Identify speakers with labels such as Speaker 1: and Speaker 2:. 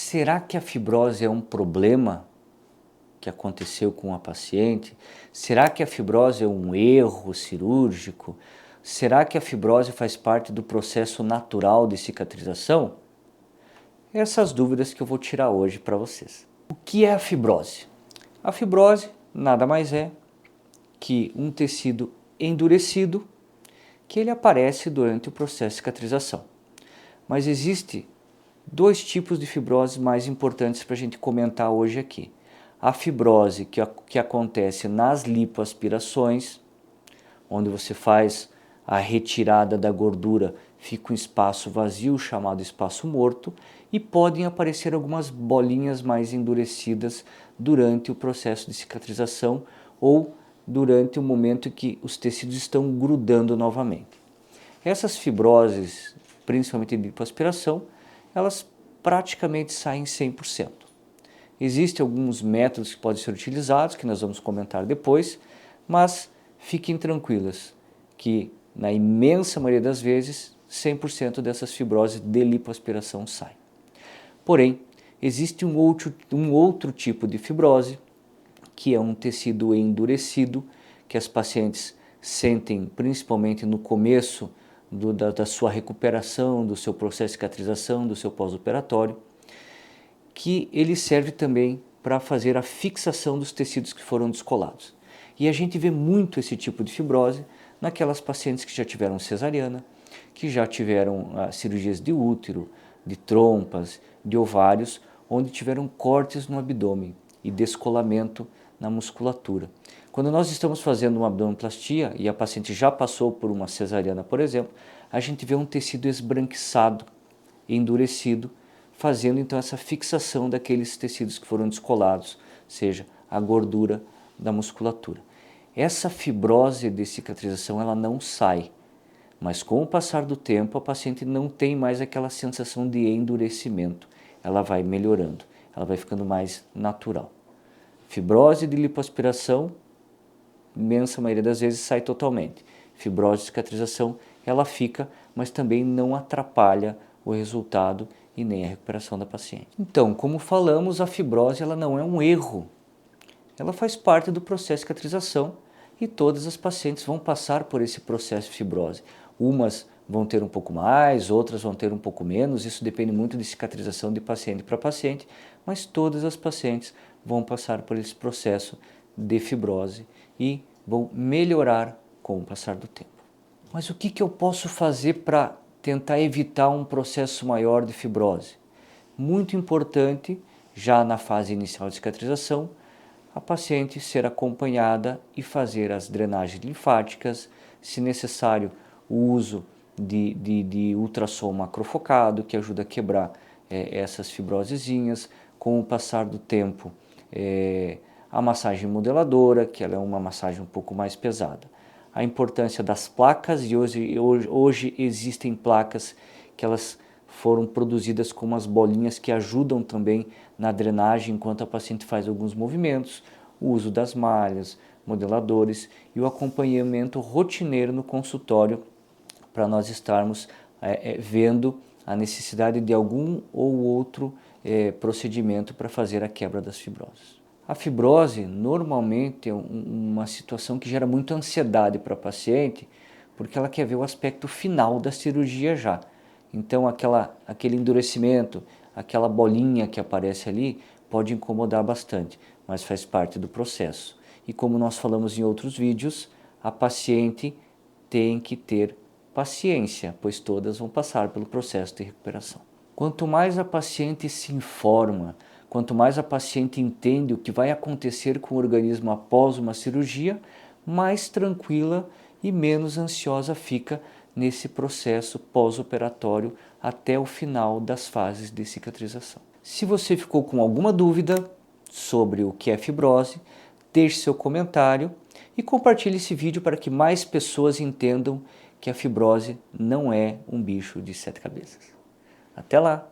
Speaker 1: será que a fibrose é um problema que aconteceu com a paciente? Será que a fibrose é um erro cirúrgico? Será que a fibrose faz parte do processo natural de cicatrização? Essas dúvidas que eu vou tirar hoje para vocês. O que é a fibrose? A fibrose nada mais é que um tecido endurecido que ele aparece durante o processo de cicatrização. Mas existe dois tipos de fibrose mais importantes para a gente comentar hoje aqui. A fibrose que acontece nas lipoaspirações, onde você faz a retirada da gordura, fica um espaço vazio chamado espaço morto, e podem aparecer algumas bolinhas mais endurecidas durante o processo de cicatrização ou durante o momento em que os tecidos estão grudando novamente. Essas fibroses, principalmente de lipoaspiração, elas praticamente saem 100%. Existem alguns métodos que podem ser utilizados, que nós vamos comentar depois, mas fiquem tranquilas que na imensa maioria das vezes 100% dessas fibroses de lipoaspiração saem. Porém, existe um outro tipo de fibrose, que é um tecido endurecido, que as pacientes sentem principalmente no começo da sua recuperação, do seu processo de cicatrização, do seu pós-operatório, que ele serve também para fazer a fixação dos tecidos que foram descolados. E a gente vê muito esse tipo de fibrose naquelas pacientes que já tiveram cesariana, que já tiveram cirurgias de útero, de trompas, de ovários, onde tiveram cortes no abdômen e descolamento na musculatura. Quando nós estamos fazendo uma abdominoplastia e a paciente já passou por uma cesariana, por exemplo, a gente vê um tecido esbranquiçado, endurecido, fazendo então essa fixação daqueles tecidos que foram descolados, seja a gordura da musculatura. Essa fibrose de cicatrização ela não sai, mas com o passar do tempo a paciente não tem mais aquela sensação de endurecimento, ela vai melhorando, ela vai ficando mais natural. Fibrose de lipoaspiração, imensa maioria das vezes sai totalmente. Fibrose de cicatrização, ela fica, mas também não atrapalha o resultado e nem a recuperação da paciente. Então, como falamos, a fibrose ela não é um erro. Ela faz parte do processo de cicatrização e todas as pacientes vão passar por esse processo de fibrose. Umas vão ter um pouco mais, outras vão ter um pouco menos, isso depende muito de cicatrização de paciente para paciente, mas todas as pacientes vão passar por esse processo de fibrose e vão melhorar com o passar do tempo. Mas o que eu posso fazer para tentar evitar um processo maior de fibrose? Muito importante, já na fase inicial de cicatrização, a paciente ser acompanhada e fazer as drenagens linfáticas, se necessário o uso de ultrassom macrofocado, que ajuda a quebrar essas fibrosezinhas. Com o passar do tempo, a massagem modeladora, que ela é uma massagem um pouco mais pesada. A importância das placas, e hoje existem placas que elas foram produzidas com umas bolinhas que ajudam também na drenagem enquanto a paciente faz alguns movimentos, o uso das malhas, modeladores e o acompanhamento rotineiro no consultório para nós estarmos vendo a necessidade de algum ou outro procedimento para fazer a quebra das fibroses. A fibrose normalmente é uma situação que gera muita ansiedade para a paciente, porque ela quer ver o aspecto final da cirurgia já. Então aquele endurecimento, aquela bolinha que aparece ali pode incomodar bastante, mas faz parte do processo. E como nós falamos em outros vídeos, a paciente tem que ter paciência, pois todas vão passar pelo processo de recuperação. Quanto mais a paciente se informa, quanto mais a paciente entende o que vai acontecer com o organismo após uma cirurgia, mais tranquila e menos ansiosa fica nesse processo pós-operatório até o final das fases de cicatrização. Se você ficou com alguma dúvida sobre o que é fibrose, deixe seu comentário e compartilhe esse vídeo para que mais pessoas entendam que a fibrose não é um bicho de 7 cabeças. Até lá!